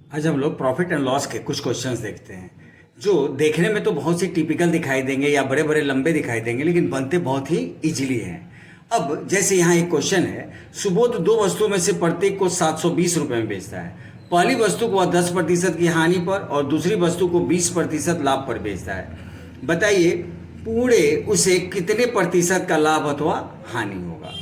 आज हम लोग प्रॉफिट एंड लॉस के कुछ क्वेश्चंस देखते हैं जो देखने में तो बहुत सी टिपिकल दिखाई देंगे या बड़े बड़े लंबे दिखाई देंगे, लेकिन बनते बहुत ही इजीली हैं। अब जैसे यहाँ एक क्वेश्चन है, सुबोध दो वस्तुओं में से प्रत्येक को 720 रुपये में बेचता है। पहली वस्तु को वह 10% की हानि पर और दूसरी वस्तु को 20% लाभ पर बेचता है। बताइए पूरे उसे कितने प्रतिशत का लाभ अथवा हानि होगा।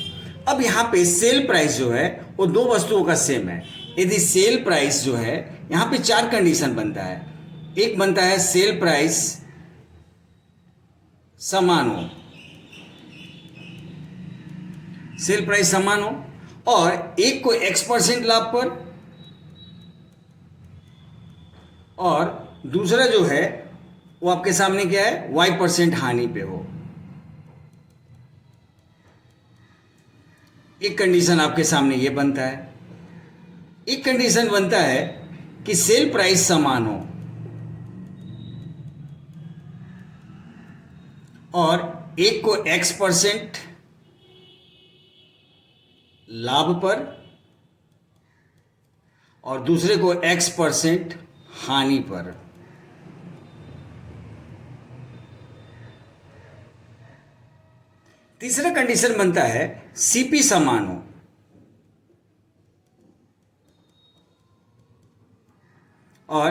अब यहाँ पे सेल प्राइस जो है वो दो वस्तुओं का सेम है। यदि सेल प्राइस जो है, यहाँ पे चार कंडीशन बनता है। एक बनता है सेल प्राइस समान हो, सेल प्राइस समान हो, और एक को X% लाभ पर और दूसरा जो है वो आपके सामने क्या है, Y% हानि पे हो। एक कंडीशन आपके सामने ये बनता है। एक कंडीशन बनता है कि सेल प्राइस समान हो और एक को X% लाभ पर और दूसरे को X% हानि पर। तीसरा कंडीशन बनता है CP समान हो और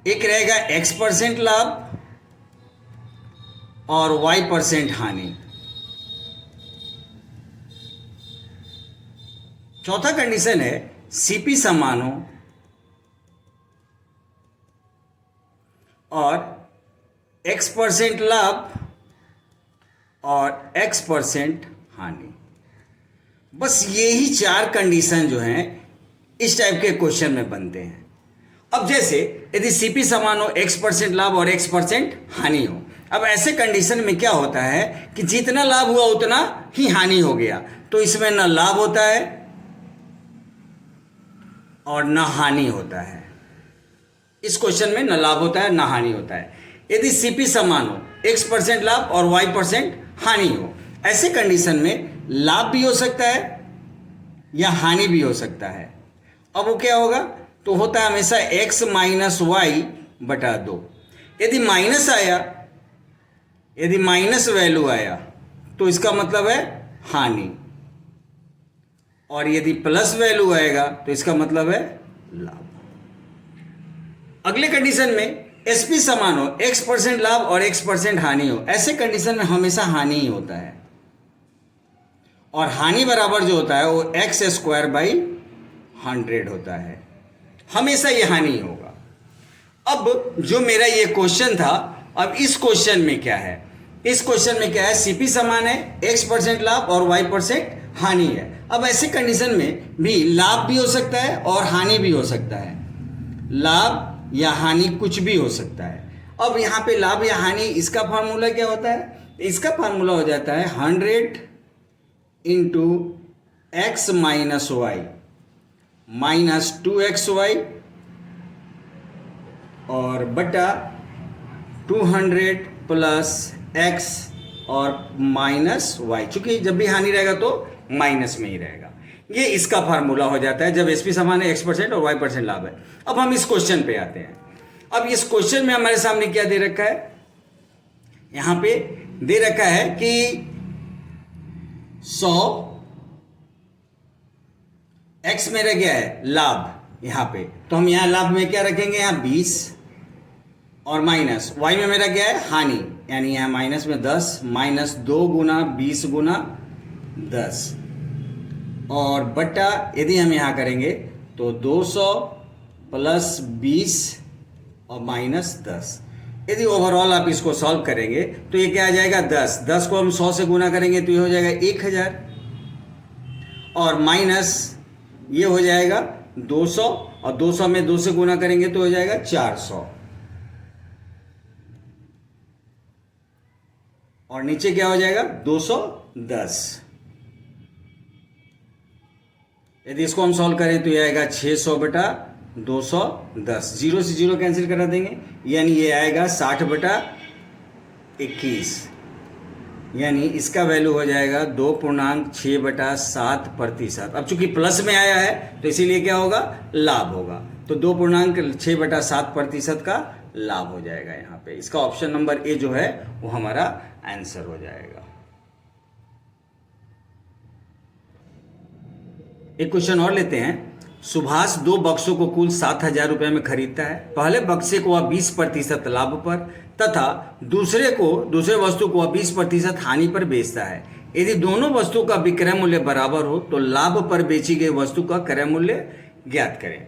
एक रहेगा X% लाभ और Y% हानि। चौथा कंडीशन है CP समान हो और X% लाभ और X% हानि। बस यही चार कंडीशन जो हैं इस टाइप के क्वेश्चन में बनते हैं। अब जैसे यदि CP समान हो, X% लाभ और X% हानि हो, अब ऐसे कंडीशन में क्या होता है कि जितना लाभ हुआ उतना ही हानि हो गया, तो इसमें न लाभ होता है और न हानि होता है। इस क्वेश्चन में न लाभ होता है न हानि होता है। यदि CP समान हो, X% लाभ और Y% हानि हो, ऐसे कंडीशन में लाभ भी हो सकता है या हानि भी हो सकता है। अब वो क्या होगा, तो होता है हमेशा X माइनस Y बटा 2। यदि माइनस आया, यदि माइनस वैल्यू आया तो इसका मतलब है हानि, और यदि प्लस वैल्यू आएगा तो इसका मतलब है लाभ। अगले कंडीशन में SP समान हो, X% लाभ और X% हानि हो, ऐसे कंडीशन में हमेशा हानि ही होता है और हानि बराबर जो होता है वो X²/100 होता है। हमेशा ये हानि होगा। अब जो मेरा ये क्वेश्चन था, अब इस क्वेश्चन में क्या है, इस क्वेश्चन में क्या है, CP समान है, X% लाभ और Y% हानि है। अब ऐसे कंडीशन में भी लाभ भी हो सकता है और हानि भी हो सकता है। लाभ या हानि कुछ भी हो सकता है। अब यहाँ पे लाभ या हानि, इसका फार्मूला क्या होता है, इसका फार्मूला हो जाता है 100 into X minus Y minus 2XY और बटा 200 प्लस X और माइनस Y। चूंकि जब भी हानि रहेगा तो माइनस में ही रहेगा। ये इसका फार्मूला हो जाता है जब SP समान है, X% और Y% लाभ है। अब हम इस क्वेश्चन पे आते हैं। अब इस क्वेश्चन में हमारे सामने क्या दे रखा है, यहां पे दे रखा है कि 100 X मेरा क्या है, लाभ यहाँ पे, तो हम यहाँ लाभ में क्या रखेंगे, यहाँ 20 और माइनस Y में मेरा क्या है, हानि, यानी यहाँ माइनस में 10 माइनस 2 गुना 20 गुना 10 और बटा, यदि हम यहाँ करेंगे तो 200 प्लस 20 और माइनस 10। यदि ओवरऑल आप इसको सॉल्व करेंगे तो ये क्या आ जाएगा, 10 को हम 100 से गुना करेंगे तो ये हो जाएगा 1000 और माइनस ये हो जाएगा 200 और 200 में 2 से गुना करेंगे तो हो जाएगा 400 और नीचे क्या हो जाएगा 210। यदि इसको हम सॉल्व करें तो ये आएगा 600 बटा 210, 0 से 0 कैंसिल करा देंगे, यानी ये आएगा 60 बटा 21। यानी इसका वैल्यू हो जाएगा 2.6/7%। अब चूंकि प्लस में आया है तो इसीलिए क्या होगा, लाभ होगा। तो 2.6/7% का लाभ हो जाएगा यहाँ पे। इसका ऑप्शन नंबर ए जो है वो हमारा आंसर हो जाएगा। एक क्वेश्चन और लेते हैं। सुभाष 2 बक्सों को कुल 7,000 रुपये में खरीदता है। पहले बक्से को वह 20% लाभ पर तथा दूसरे वस्तु को वह 20% हानि पर बेचता है। यदि दोनों वस्तु का विक्रय मूल्य बराबर हो तो लाभ पर बेची गई वस्तु का क्रय मूल्य ज्ञात करें।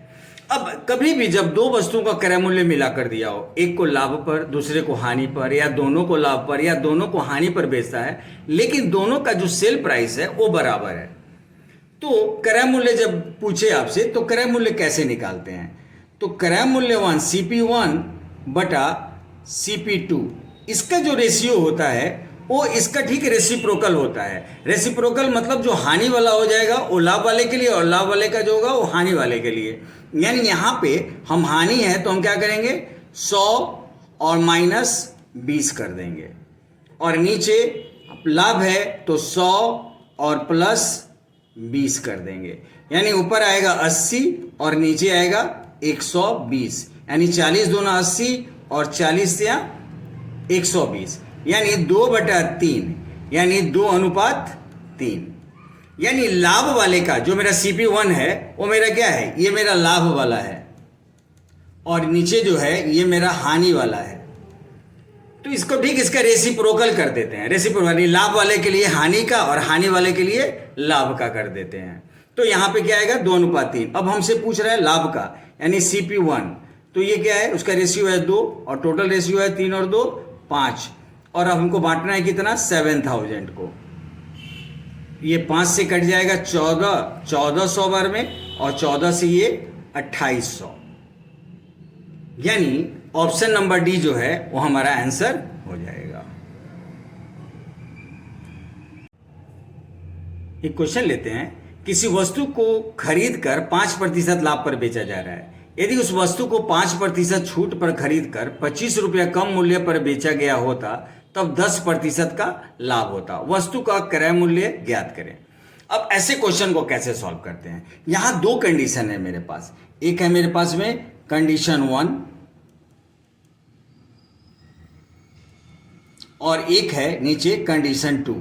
अब कभी भी जब दो वस्तुओं का क्रय मूल्य मिला कर दिया हो, एक को लाभ पर दूसरे को हानि पर, या दोनों को लाभ पर या दोनों को हानि पर बेचता है, लेकिन दोनों का जो सेल प्राइस है वो बराबर है, तो क्रय मूल्य जब पूछे आपसे तो क्रय मूल्य कैसे निकालते हैं? तो क्रय मूल्यवान CP1 बटा CP2, इसका जो रेशियो होता है वो इसका ठीक रेसिप्रोकल होता है। रेसिप्रोकल मतलब जो हानि वाला हो जाएगा वो लाभ वाले के लिए, और लाभ वाले का जो होगा वो हानि वाले के लिए। यानी यहाँ पे हम हानि है तो हम क्या करेंगे, 100 और -20 कर देंगे, और नीचे लाभ है तो 100 और +20 कर देंगे। यानी ऊपर आएगा 80 और नीचे आएगा 120, यानी 40 दूना 80 और 40 या 120, यानी 2/3, यानी 2:3। यानी लाभ वाले का जो मेरा CP1 है वो मेरा क्या है, ये मेरा लाभ वाला है, और नीचे जो है ये मेरा हानि वाला है। तो इसको ठीक इसका रेसिप्रोकल कर देते हैं। रेसिप्रोकल लाभ वाले के लिए हानि का और हानि वाले के लिए लाभ का कर देते हैं। तो यहाँ पे क्या आएगा, 2:3। अब हमसे पूछ रहा है लाभ का, यानी CP1, तो ये क्या है, उसका रेशियो है 2 और टोटल रेशियो है 3 और 2 5, और अब हमको बांटना है कितना, 7000 को। ये 5 से कट जाएगा 1400 बार में, और 14 से ये 2800, यानी ऑप्शन नंबर डी जो है वो हमारा आंसर हो जाएगा। एक क्वेश्चन लेते हैं। किसी वस्तु को खरीद कर 5% लाभ पर बेचा जा रहा है। यदि उस वस्तु को 5% छूट पर खरीद कर 25 रुपया कम मूल्य पर बेचा गया होता तब 10% का लाभ होता। वस्तु का क्रय मूल्य ज्ञात करें। अब ऐसे क्वेश्चन को कैसे सॉल्व करते हैं? यहां 2 कंडीशन है मेरे पास। एक है मेरे पास में कंडीशन 1 और एक है नीचे कंडीशन 2,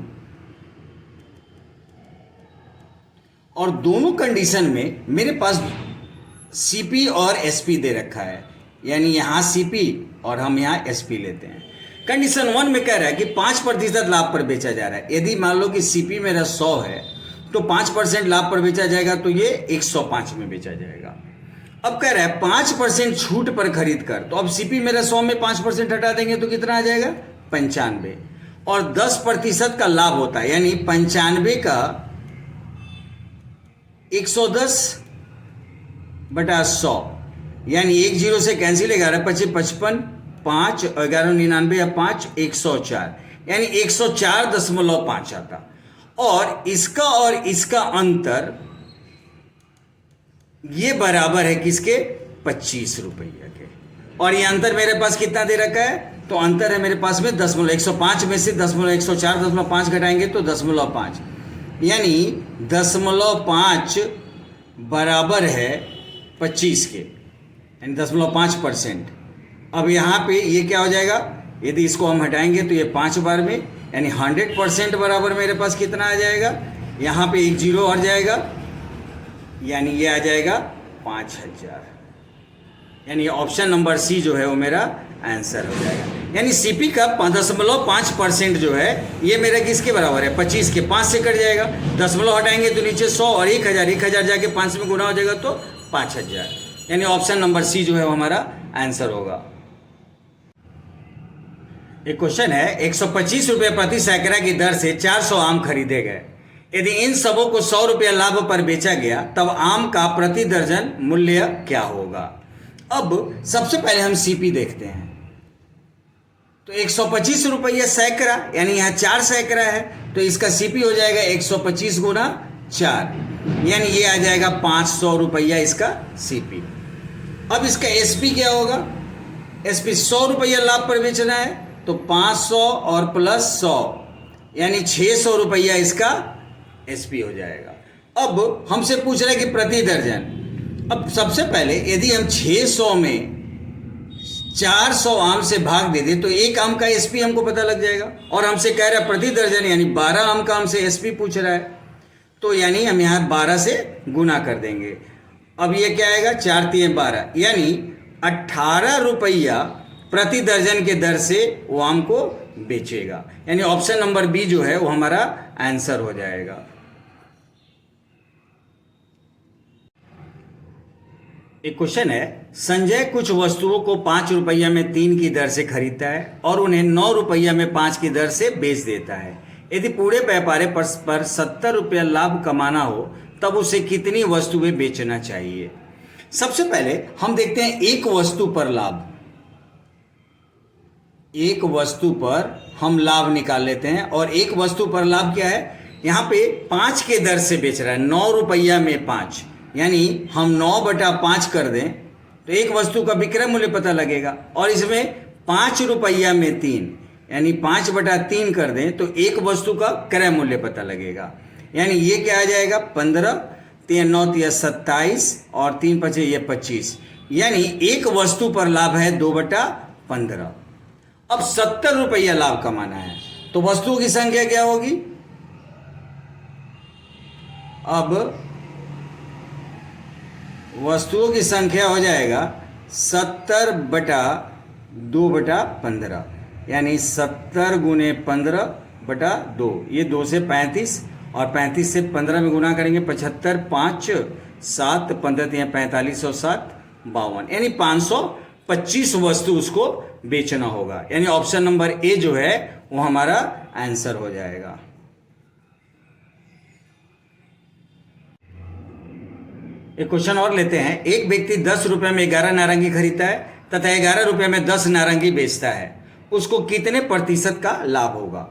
और दोनों कंडीशन में मेरे पास CP और SP दे रखा है, यानी यहां CP और हम यहां SP लेते हैं। कंडीशन 1 में कह रहा है कि 5% लाभ पर बेचा जा रहा है। यदि मान लो कि CP मेरा 100 है तो 5% लाभ पर बेचा जाएगा तो ये 105 में बेचा जाएगा। अब कह रहा है 5% छूट पर खरीद कर, तो अब CP मेरा 100 में 5% हटा देंगे तो कितना आ जाएगा, 95, और 10% का लाभ होता है, यानी 95 का 110/100, यानी 1 0 से कैंसिल, 11 × 5 = 55, 5 11 99 या 5 104, यानी 104.5 आता। और इसका अंतर ये बराबर है किसके, 25 रुपये के। और ये अंतर मेरे पास कितना दे रखा है, तो अंतर है मेरे पास में 105 में से 104.5 घटाएंगे तो 0.5, यानी 0.5 बराबर है 25 के, यानी 0.5%। अब यहाँ पे ये क्या हो जाएगा, यदि इसको हम हटाएंगे तो ये 5 बार में, यानी 100% बराबर मेरे पास कितना आ जाएगा, यहाँ पे 1 0 और जाएगा, यानी ये आ जाएगा 5000, यानी ऑप्शन नंबर सी जो है वो मेरा आंसर हो जाएगा। यानी CP का 0.5% जो है ये मेरा किसके बराबर है, 25 के। 5 से कट जाएगा, 10 हटाएंगे तो नीचे 100 और 1000 जाके 5 में गुना हो जाएगा तो 5000, यानी ऑप्शन नंबर सी जो है वो हमारा आंसर होगा। एक क्वेश्चन है, 125 रुपये प्रति सैकड़ा की दर से 400 आम खरीदे गए। यदि इन सबों को 100 रुपया लाभ पर बेचा गया तब आम का प्रति दर्जन मूल्य क्या होगा? अब सबसे पहले हम CP देखते हैं। तो 125 रुपया सैकड़ा, यानी यहाँ 4 सैकड़ा है तो इसका CP हो जाएगा 125 × 4, यानी ये आ जाएगा 500 रुपया इसका CP। अब इसका SP क्या होगा, SP 100 रुपया लाभ पर बेचना है तो 500 और +100, यानी 600 रुपया इसका एसपी हो जाएगा। अब हमसे पूछ रहा है कि प्रति दर्जन। अब सबसे पहले यदि हम 600 में 400 आम से भाग दे दें तो एक आम का एसपी हमको पता लग जाएगा, और हमसे कह रहा है प्रति दर्जन, यानी 12 आम का हमसे एसपी पूछ रहा है, तो यानी हम यहाँ 12 से गुना कर देंगे। अब ये क्या आएगा, 4 3 12, यानी 18 रुपया प्रति दर्जन के दर से वो आम को बेचेगा। यानी ऑप्शन नंबर बी जो है वो हमारा आंसर हो जाएगा। एक क्वेश्चन है, संजय कुछ वस्तुओं को 5 रुपया में 3 की दर से खरीदता है और उन्हें 9 रुपया में 5 की दर से बेच देता है। यदि पूरे व्यापार पर 70 रुपया लाभ कमाना हो तब उसे कितनी वस्तुएं बेचना चाहिए। सबसे पहले हम देखते हैं एक वस्तु पर लाभ। एक वस्तु पर हम लाभ निकाल लेते हैं, और एक वस्तु पर लाभ क्या है, यहाँ पे 5 के दर से बेच रहा है, 9 रुपया में 5, यानी हम 9/5 कर दें तो एक वस्तु का विक्रय मूल्य पता लगेगा। और इसमें 5 रुपया में 3, यानी 5/3 कर दें तो एक वस्तु का क्रय मूल्य पता लगेगा। यानी ये क्या आ जाएगा, 15, 3 9 3 27 और 3 5 ये 25, यानी एक वस्तु पर लाभ है 2/15। अब 70 रुपया लाभ कमाना है तो वस्तुओं की संख्या क्या होगी, अब वस्तुओं की संख्या हो जाएगा 70/2/15, यानी 70 गुने 15/2, ये 2 से 35 और 35 से 15 में गुना करेंगे 75, 5 7 15 3 45 और 7 52, यानी 525 वस्तु उसको बेचना होगा। यानी ऑप्शन नंबर ए जो है वो हमारा आंसर हो जाएगा। एक क्वेश्चन और लेते हैं, एक व्यक्ति 10 रुपये में 11 नारंगी खरीदता है तथा 11 रुपये में 10 नारंगी बेचता है, उसको कितने प्रतिशत का लाभ होगा।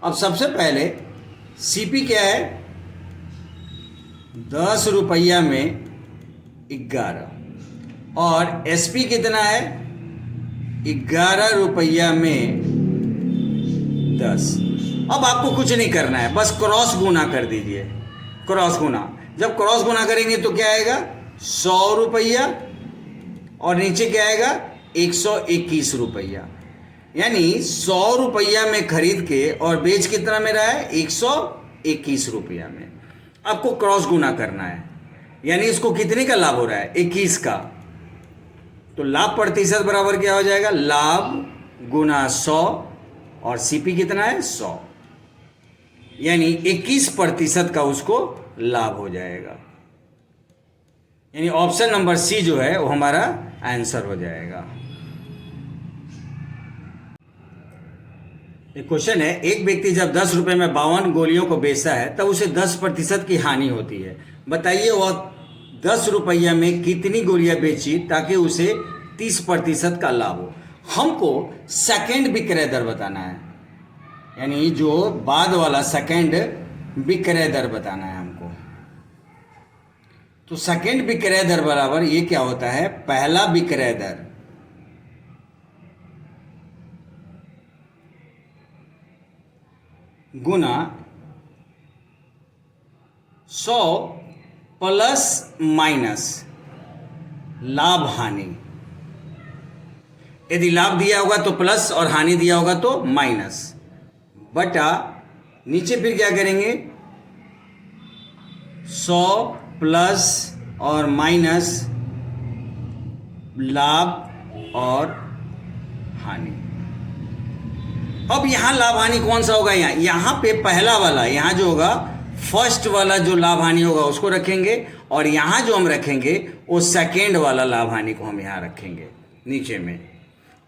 अब सबसे पहले सीपी क्या है, 10 रुपया में 11, और एसपी कितना है, 11 रुपया में 10। अब आपको कुछ नहीं करना है, बस क्रॉस गुना कर दीजिए, क्रॉस गुना। जब क्रॉस गुना करेंगे तो क्या आएगा, 100 रुपया, और नीचे क्या आएगा, 121 रुपया, यानी 100 रुपया में खरीद के और बेच कितना में रहा है, 121 रुपया में। आपको क्रॉस गुना करना है, यानी इसको कितने का लाभ हो रहा है, 21 का। तो लाभ प्रतिशत बराबर क्या हो जाएगा, लाभ गुना 100, और सीपी कितना है, 100, यानी 21% का उसको लाभ हो जाएगा। यानी ऑप्शन नंबर सी जो है वो हमारा आंसर हो जाएगा। एक क्वेश्चन है, एक व्यक्ति जब 10 रुपये में 52 गोलियों को बेचता है तब उसे 10% की हानि होती है। बताइए वह 10 रुपया में कितनी गोलियां बेची ताकि उसे 30% का लाभ हो। हमको सेकंड विक्रय दर बताना है, यानी जो बाद वाला सेकंड विक्रय दर बताना है हमको। तो सेकंड विक्रय दर बराबर ये क्या होता है, पहला विक्रय दर गुना 100 प्लस माइनस लाभ हानि। यदि लाभ दिया होगा तो प्लस और हानि दिया होगा तो माइनस, बटा नीचे फिर क्या करेंगे, 100 प्लस और माइनस लाभ और हानि। अब यहां लाभ हानि कौन सा होगा, यहां पे पहला वाला, यहां जो होगा फर्स्ट वाला जो लाभ हानि होगा उसको रखेंगे, और यहां जो हम रखेंगे वो सेकेंड वाला लाभ हानि को हम यहां रखेंगे नीचे में।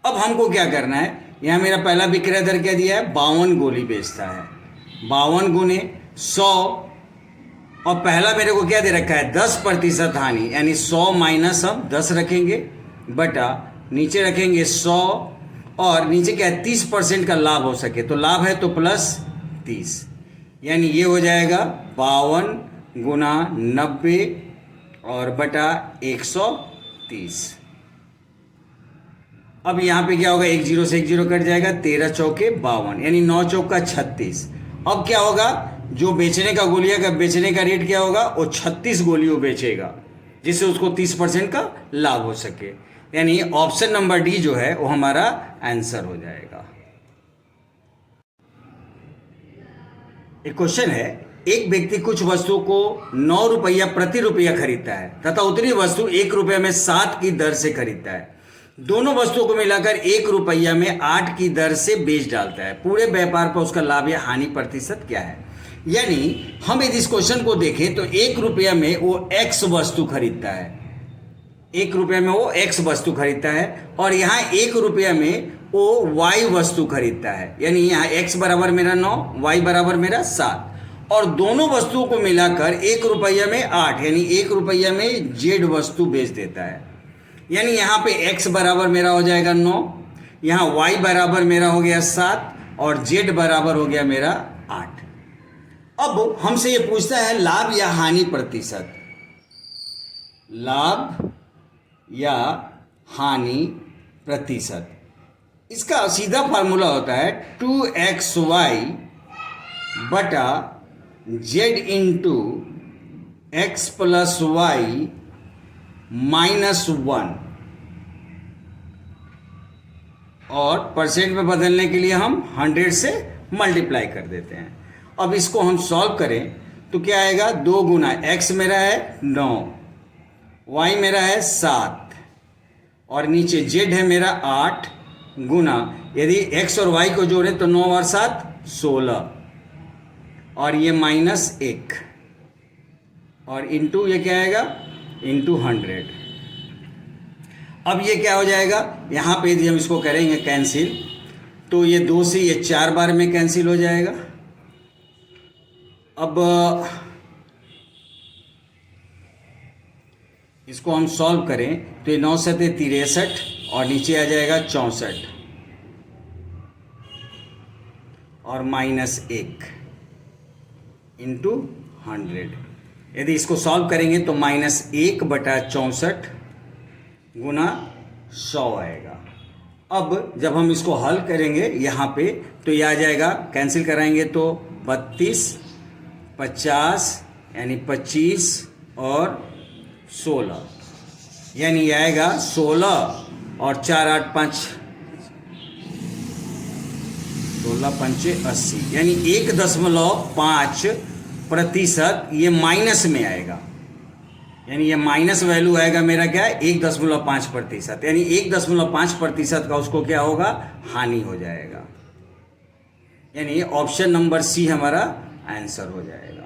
अब हमको क्या करना है, यहाँ मेरा पहला विक्रय दर क्या दिया है, 52 गोली बेचता है, 52 गुने 100, और पहला मेरे को क्या दे रखा है, 10% हानि, यानी 100 माइनस हम 10 रखेंगे, बटा नीचे रखेंगे 100, और नीचे क्या है 30% का लाभ हो सके, तो लाभ है तो प्लस 30, यानी ये हो जाएगा 52 गुना 90 और बटा 130। अब यहाँ पे क्या होगा, 1 0 से 1 0 कट जाएगा, 13 चौके 52, यानी 9 चौका 36, अब क्या होगा, जो बेचने का गोलियां का बेचने का रेट क्या होगा, वो 36 गोली वो बेचेगा, जिससे उसको 30% का लाभ हो सके। यानी ऑप्शन नंबर डी जो है वो हमारा आंसर हो जाएगा। एक क्वेश्चन है, एक व्यक्ति कुछ वस्तु को 9 रुपया प्रति रुपया खरीदता है तथा उतनी वस्तु 1 रुपया में 7 की दर से खरीदता है। दोनों वस्तुओं को मिलाकर 1 रुपया में 8 की दर से बेच डालता है। पूरे व्यापार पर उसका लाभ या हानि प्रतिशत क्या है? यानी हम यदि इस क्वेश्चन को देखें तो 1 रुपया में वो एक्स वस्तु खरीदता है, 1 रुपया में वो एक्स वस्तु खरीदता है, और यहाँ 1 रुपया में वो वाई वस्तु खरीदता है। यानी यहाँ एक्स बराबर मेरा 9, वाई बराबर मेरा 7, और दोनों वस्तुओं को मिलाकर 1 रुपया में 8, यानी 1 रुपया में जेड वस्तु बेच देता है। यानी यहाँ पे x बराबर मेरा हो जाएगा 9, यहाँ y बराबर मेरा हो गया 7, और z बराबर हो गया मेरा 8। अब हमसे ये पूछता है लाभ या हानि प्रतिशत। लाभ या हानि प्रतिशत, इसका सीधा फार्मूला होता है 2xy बटा z into x plus y -1, और परसेंट में बदलने के लिए हम 100 से मल्टीप्लाई कर देते हैं। अब इसको हम सॉल्व करें तो क्या आएगा, 2 गुना x मेरा है 9, y मेरा है 7, और नीचे z है मेरा 8, गुना यदि x और y को जोड़ें तो 9 और 7 16, और ये -1, और इंटू ये क्या आएगा, इंटू 100। अब ये क्या हो जाएगा, यहाँ पे यदि हम इसको करेंगे कैंसिल तो ये 2 से ये 4 बार में कैंसिल हो जाएगा। अब इसको हम सॉल्व करें तो ये 9 से 63, और नीचे आ जाएगा 64, और -1 इंटू 100। यदि इसको सॉल्व करेंगे तो -1 बटा 64 गुना 100 आएगा। अब जब हम इसको हल करेंगे यहाँ पे तो ये आ जाएगा, कैंसिल कराएंगे तो 32, 50 यानी 25 और 16, यानी ये आएगा 16 और 4 8 5 16 पंचे 80, यानी 1.5% ये माइनस में आएगा। यानी ये माइनस वैल्यू आएगा मेरा क्या है, 1.5%, यानी 1.5% का उसको क्या होगा, हानि हो जाएगा। यानी ऑप्शन नंबर सी हमारा आंसर हो जाएगा।